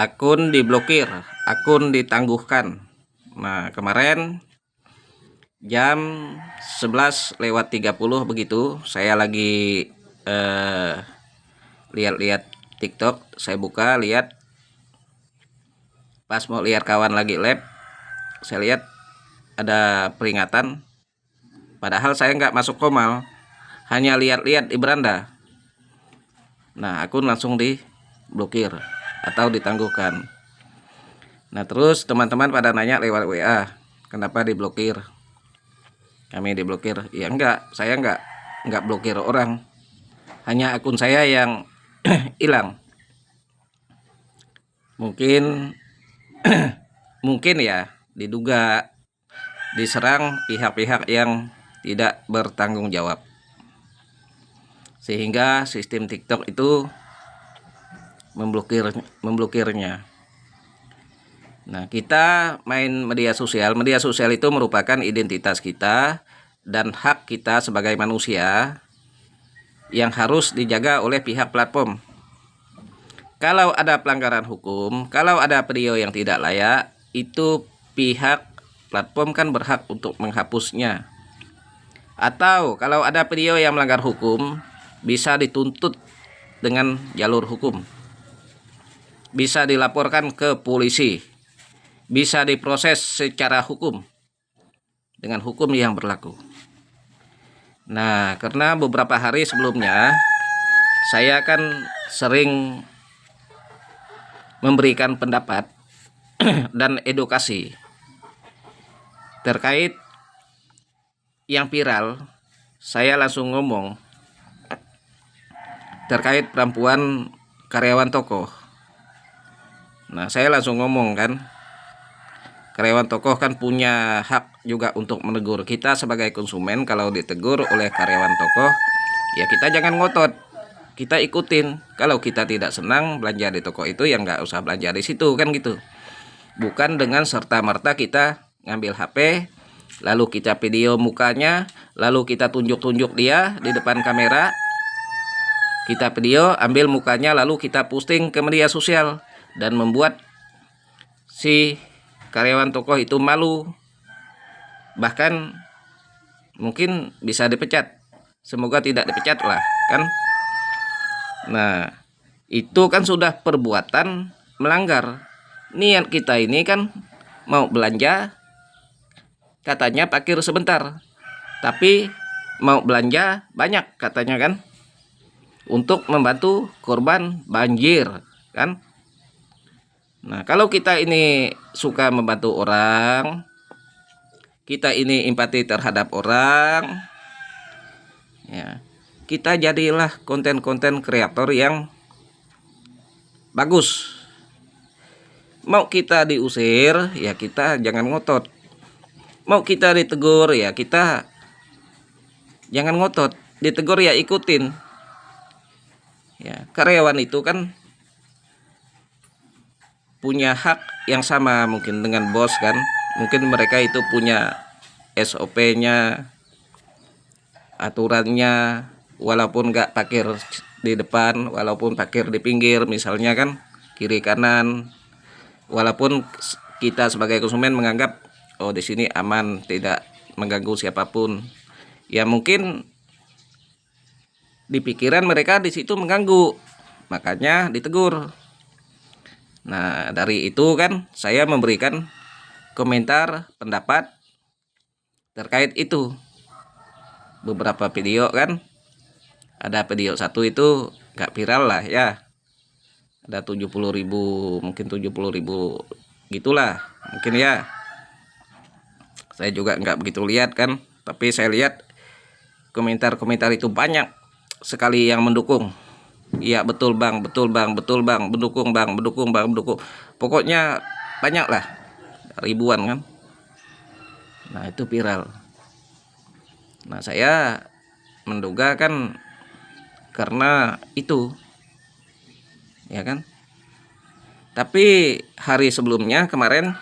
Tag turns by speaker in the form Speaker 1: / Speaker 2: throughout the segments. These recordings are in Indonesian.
Speaker 1: akun diblokir, akun ditangguhkan. Nah, kemarin jam 11:30 begitu, saya lagi lihat-lihat TikTok, saya buka lihat, pas mau lihat kawan lagi live, saya lihat ada peringatan, padahal saya nggak masuk komal, hanya lihat-lihat di beranda. Nah, akun langsung diblokir atau ditangguhkan. Nah, terus teman-teman pada nanya lewat WA, kenapa diblokir? Kami diblokir. Ya enggak, saya enggak blokir orang. Hanya akun saya yang hilang. Mungkin mungkin ya diduga diserang pihak-pihak yang tidak bertanggung jawab. Sehingga sistem TikTok itu memblokirnya. Nah, kita main media sosial itu merupakan identitas kita dan hak kita sebagai manusia yang harus dijaga oleh pihak platform. Kalau ada pelanggaran hukum, kalau ada video yang tidak layak, itu pihak platform kan berhak untuk menghapusnya. Atau kalau ada video yang melanggar hukum, bisa dituntut dengan jalur hukum. Bisa dilaporkan ke polisi. Bisa diproses secara hukum dengan hukum yang berlaku. Nah, karena beberapa hari sebelumnya saya kan sering memberikan pendapat dan edukasi terkait yang viral. Saya langsung ngomong terkait perempuan karyawan toko. Nah, saya langsung ngomong kan, karyawan toko kan punya hak juga untuk menegur. Kita sebagai konsumen kalau ditegur oleh karyawan toko, ya kita jangan ngotot, kita ikutin. Kalau kita tidak senang belanja di toko itu, ya nggak usah belanja di situ kan gitu. Bukan dengan serta-merta kita ngambil HP, lalu kita video mukanya, lalu kita tunjuk-tunjuk dia di depan kamera, kita video, ambil mukanya, lalu kita posting ke media sosial dan membuat si karyawan toko itu malu, bahkan mungkin bisa dipecat. Semoga tidak dipecat lah kan. Nah, itu kan sudah perbuatan melanggar. Niat kita ini kan mau belanja, katanya parkir sebentar, tapi mau belanja banyak katanya kan, untuk membantu korban banjir kan. Nah, kalau kita ini suka membantu orang, kita ini empati terhadap orang, ya, kita jadilah konten-konten kreator yang bagus. Mau kita diusir, ya kita jangan ngotot. Mau kita ditegur, ya kita jangan ngotot. Ditegur ya ikutin. Ya, karyawan itu kan punya hak yang sama mungkin dengan bos kan. Mungkin mereka itu punya SOP-nya, aturannya, walaupun nggak parkir di depan, walaupun parkir di pinggir misalnya kan, kiri kanan. Walaupun kita sebagai konsumen menganggap oh di sini aman, tidak mengganggu siapapun, ya mungkin di pikiran mereka di situ mengganggu, makanya ditegur. Nah, dari itu kan saya memberikan komentar pendapat terkait itu. Beberapa video kan, ada video satu itu gak viral lah ya, ada 70.000, mungkin 70.000 gitulah mungkin ya. Saya juga nggak begitu lihat kan, tapi saya lihat komentar-komentar itu banyak sekali yang mendukung. Iya betul bang, betul bang, betul bang, mendukung bang, mendukung bang, mendukung. Pokoknya banyak lah, ribuan kan. Nah, itu viral. Nah, saya menduga kan karena itu, ya kan. Tapi hari sebelumnya kemarin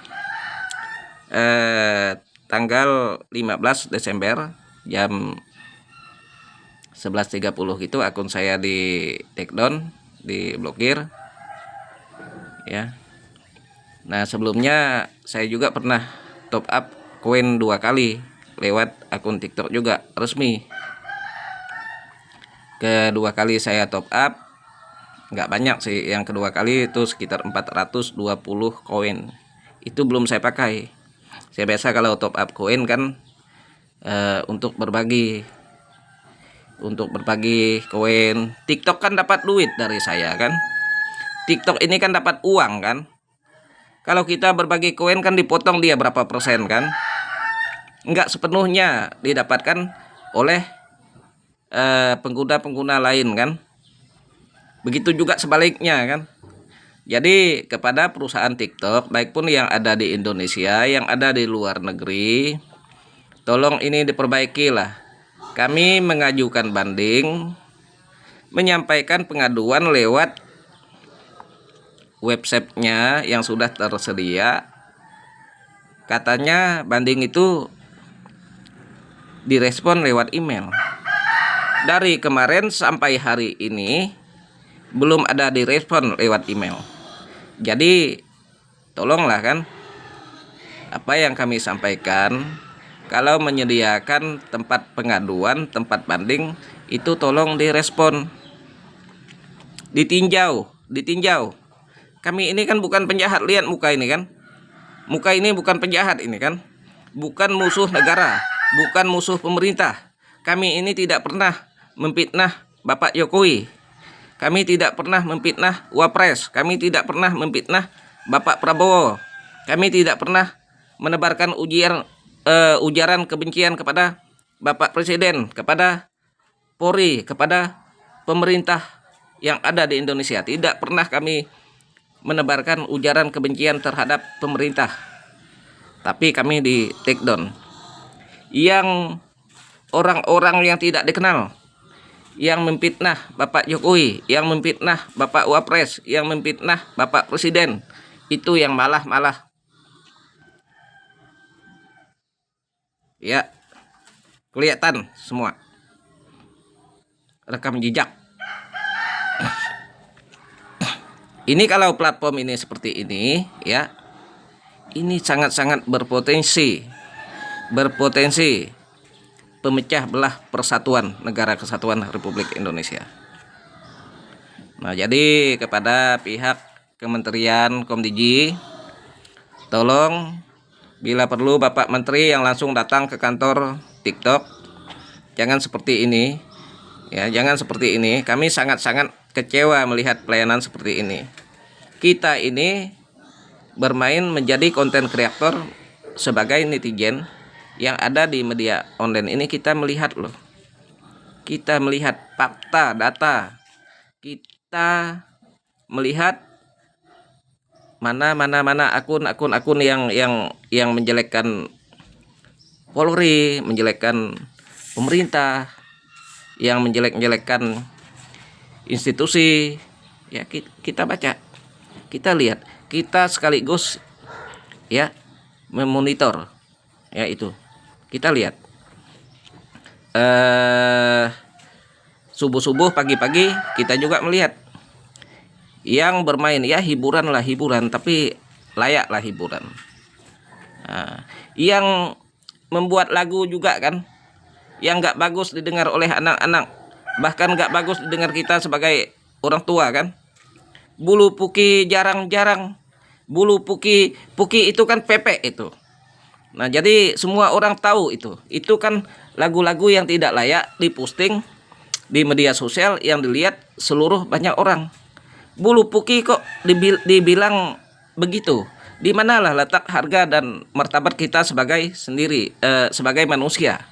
Speaker 1: tanggal 15 Desember jam 11.30 gitu akun saya di take down, diblokir ya. Nah, sebelumnya saya juga pernah top up koin 2 kali lewat akun TikTok juga resmi. Kedua kali saya top up nggak banyak sih, yang kedua kali itu sekitar 420 koin. Itu belum saya pakai. Saya biasa kalau top up koin kan untuk berbagi koin. TikTok kan dapat duit dari saya kan. TikTok ini kan dapat uang kan. Kalau kita berbagi koin kan dipotong dia berapa persen kan. Enggak sepenuhnya didapatkan oleh pengguna-pengguna lain kan. Begitu juga sebaliknya kan. Jadi kepada perusahaan TikTok, baik pun yang ada di Indonesia, yang ada di luar negeri, tolong ini diperbaiki lah. Kami mengajukan banding, menyampaikan pengaduan lewat websitenya yang sudah tersedia. Katanya banding itu direspon lewat email. Dari kemarin sampai hari ini belum ada direspon lewat email. Jadi tolonglah kan, apa yang kami sampaikan, kalau menyediakan tempat pengaduan, tempat banding, itu tolong direspon, ditinjau. Kami ini kan bukan penjahat, lihat muka ini kan. Muka ini bukan penjahat ini kan. Bukan musuh negara, bukan musuh pemerintah. Kami ini tidak pernah memfitnah Bapak Jokowi. Kami tidak pernah memfitnah Wapres. Kami tidak pernah memfitnah Bapak Prabowo. Kami tidak pernah menebarkan ujaran kebencian kepada Bapak Presiden, kepada Polri, kepada pemerintah yang ada di Indonesia. Tidak pernah kami menebarkan ujaran kebencian terhadap pemerintah. Tapi kami di take down. Yang orang-orang yang tidak dikenal, yang memfitnah Bapak Jokowi, yang memfitnah Bapak Wapres, yang memfitnah Bapak Presiden, itu yang malah ya kelihatan semua rekam jejak. Ini kalau platform ini seperti ini ya, ini sangat-sangat berpotensi pemecah belah persatuan negara kesatuan Republik Indonesia. Nah, jadi kepada pihak Kementerian Komdiji, tolong bila perlu Bapak Menteri yang langsung datang ke kantor TikTok, jangan seperti ini. Ya, jangan seperti ini. Kami sangat-sangat kecewa melihat pelayanan seperti ini. Kita ini bermain menjadi konten kreator sebagai netizen yang ada di media online ini. Kita melihat loh. Kita melihat fakta, data. Kita melihat mana akun yang menjelekkan Polri, menjelekkan pemerintah, yang menjelek-jelekkan institusi. Ya, kita baca, kita lihat, kita sekaligus ya memonitor ya itu. Kita lihat subuh-subuh, pagi-pagi kita juga melihat yang bermain ya, hiburan, tapi layaklah hiburan. Nah, yang membuat lagu juga kan, yang nggak bagus didengar oleh anak-anak, bahkan nggak bagus didengar kita sebagai orang tua kan. Bulu Puki jarang-jarang, Bulu Puki itu kan Pepe itu. Nah, jadi semua orang tahu itu kan lagu-lagu yang tidak layak diposting di media sosial yang dilihat seluruh banyak orang. Bulu Puki kok dibilang begitu? Di manalah letak harga dan martabat kita sebagai manusia?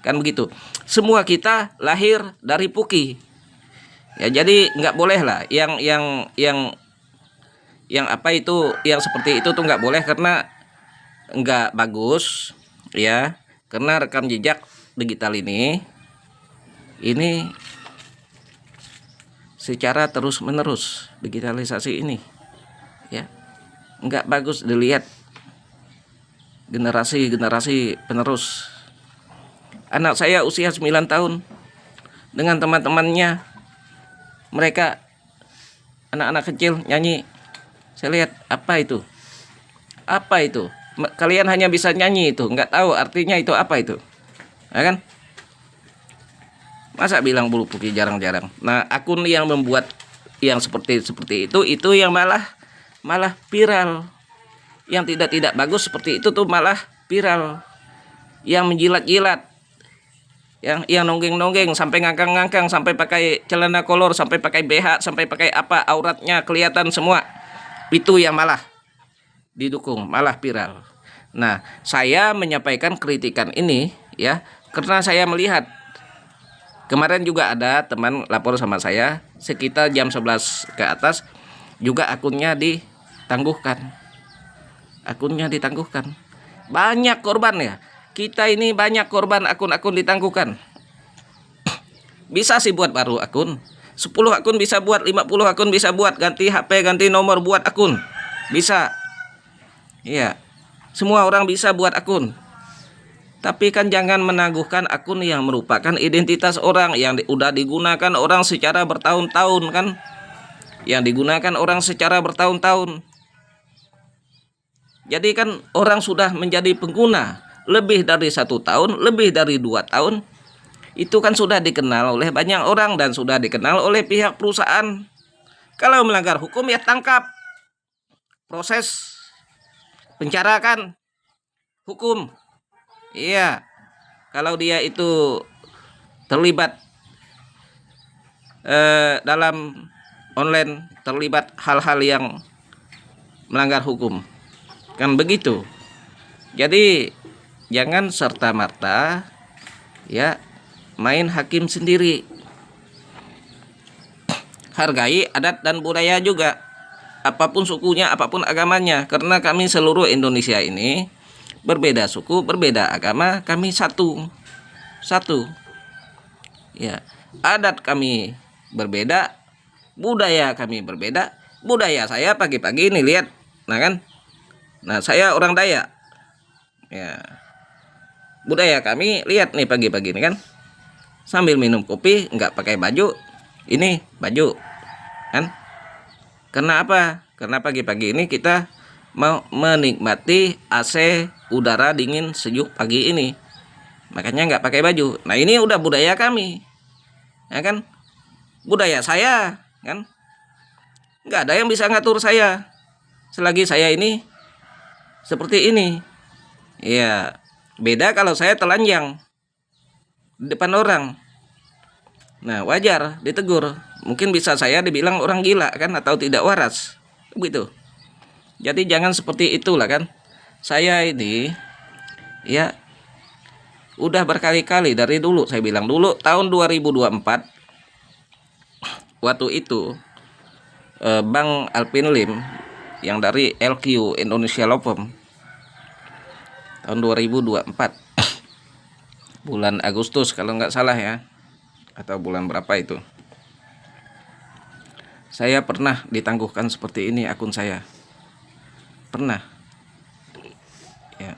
Speaker 1: Kan begitu. Semua kita lahir dari Puki. Ya, jadi nggak boleh lah yang apa itu, yang seperti itu tuh nggak boleh, karena nggak bagus ya. Karena rekam jejak digital ini secara terus menerus, digitalisasi ini ya nggak bagus dilihat generasi penerus. Anak saya usia 9 tahun dengan teman-temannya, mereka anak-anak kecil nyanyi. Saya lihat apa itu, Apa itu? Kalian hanya bisa nyanyi itu, nggak tahu artinya itu apa itu, ya kan? Masa bilang bulu putih jarang-jarang. Nah, akun yang membuat yang seperti itu yang malah viral. Yang tidak bagus seperti itu tuh malah viral. Yang menjilat-jilat, yang nonggeng-nonggeng sampai ngangkang-ngangkang, sampai pakai celana kolor, sampai pakai BH, sampai pakai apa, auratnya kelihatan semua. Itu yang malah didukung, malah viral. Nah, saya menyampaikan kritikan ini ya karena saya melihat kemarin juga ada teman lapor sama saya sekitar jam 11 ke atas juga akunnya ditangguhkan. Akunnya ditangguhkan. Banyak korban ya. Kita ini banyak korban akun-akun ditangguhkan. Bisa sih buat baru akun. 10 akun bisa buat, 50 akun bisa buat, ganti HP, ganti nomor, buat akun. Bisa. Iya. Semua orang bisa buat akun. Tapi kan jangan menangguhkan akun yang merupakan identitas orang yang udah digunakan orang secara bertahun-tahun kan. Yang digunakan orang secara bertahun-tahun. Jadi kan orang sudah menjadi pengguna lebih dari 1 tahun, lebih dari 2 tahun. Itu kan sudah dikenal oleh banyak orang dan sudah dikenal oleh pihak perusahaan. Kalau melanggar hukum ya tangkap. Proses penjarakan hukum. Iya. Kalau dia itu terlibat dalam online, terlibat hal-hal yang melanggar hukum. Kan begitu. Jadi jangan serta-merta ya main hakim sendiri. Hargai adat dan budaya juga. Apapun sukunya, apapun agamanya, karena kami seluruh Indonesia ini berbeda suku, berbeda agama, kami satu. Ya, adat kami berbeda, budaya kami berbeda. Budaya saya pagi-pagi ini lihat, nah kan? Nah, saya orang Dayak. Ya. Budaya kami lihat nih pagi-pagi ini kan. Sambil minum kopi, nggak pakai baju. Ini baju. Kan? Karena apa? Karena pagi-pagi ini kita mau menikmati AC udara dingin sejuk pagi ini. Makanya nggak pakai baju. Nah, ini udah budaya kami. Ya kan? Budaya saya, kan? Nggak ada yang bisa ngatur saya. Selagi saya ini seperti ini. Ya, beda kalau saya telanjang di depan orang. Nah, wajar ditegur. Mungkin bisa saya dibilang orang gila kan, atau tidak waras. Begitu. Jadi jangan seperti itulah kan. Saya ini ya udah berkali-kali dari dulu saya bilang, dulu tahun 2024 waktu itu Bang Alvin Lim yang dari LQ Indonesia Law Firm tahun 2024 bulan Agustus kalau nggak salah ya, atau bulan berapa itu, saya pernah ditangguhkan seperti ini akun saya, pernah ya.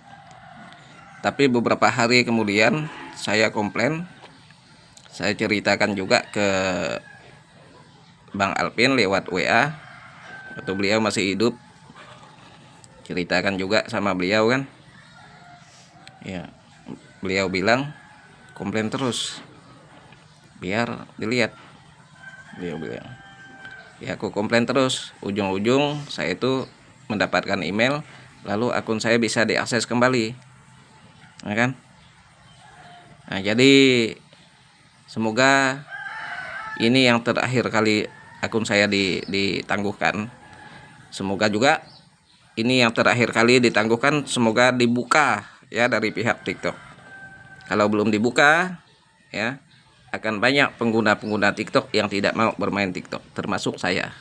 Speaker 1: Tapi beberapa hari kemudian saya komplain, saya ceritakan juga ke Bang Alvin lewat WA waktu beliau masih hidup, ceritakan juga sama beliau kan ya. Beliau bilang komplain terus biar dilihat. Beliau bilang ya aku komplain terus, ujung-ujung saya itu mendapatkan email, lalu akun saya bisa diakses kembali, ya kan. Nah, jadi semoga ini yang terakhir kali akun saya ditangguhkan. Semoga juga ini yang terakhir kali ditangguhkan, semoga dibuka ya dari pihak TikTok. Kalau belum dibuka ya, akan banyak pengguna-pengguna TikTok yang tidak mau bermain TikTok, termasuk saya.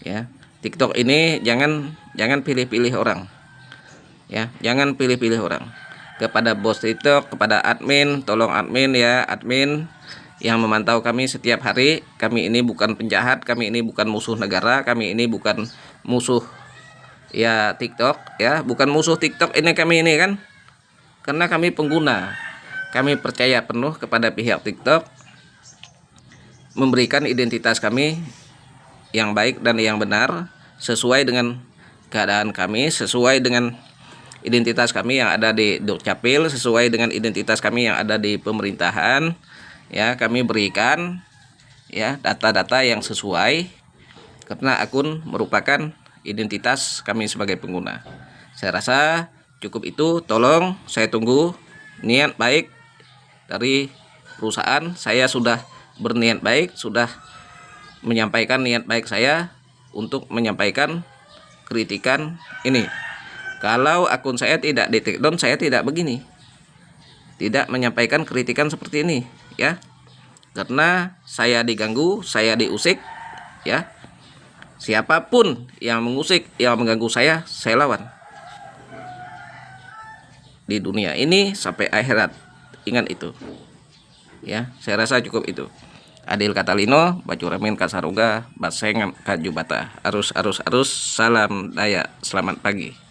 Speaker 1: Ya, TikTok ini jangan pilih-pilih orang. Ya, jangan pilih-pilih orang. Kepada bos TikTok, kepada admin, tolong admin ya, admin yang memantau kami setiap hari. Kami ini bukan penjahat, kami ini bukan musuh negara, kami ini bukan musuh ya TikTok ya, bukan musuh TikTok ini kami ini kan. Karena kami pengguna. Kami percaya penuh kepada pihak TikTok memberikan identitas kami yang baik dan yang benar, sesuai dengan keadaan kami, sesuai dengan identitas kami yang ada di Dukcapil, sesuai dengan identitas kami yang ada di pemerintahan. Ya, kami berikan ya data-data yang sesuai karena akun merupakan identitas kami sebagai pengguna. Saya rasa cukup itu. Tolong saya tunggu niat baik dari perusahaan. Saya sudah berniat baik, sudah menyampaikan niat baik saya untuk menyampaikan kritikan ini. Kalau akun saya tidak di take down, saya tidak begini, tidak menyampaikan kritikan seperti ini ya, karena saya diganggu, saya diusik ya. Siapapun yang mengusik, yang mengganggu saya lawan di dunia ini sampai akhirat. Ingat itu ya. Saya rasa cukup itu. Adil Catalino, Bacuramin Kasaroga, Basengan Kajubata. Arus, salam daya, selamat pagi.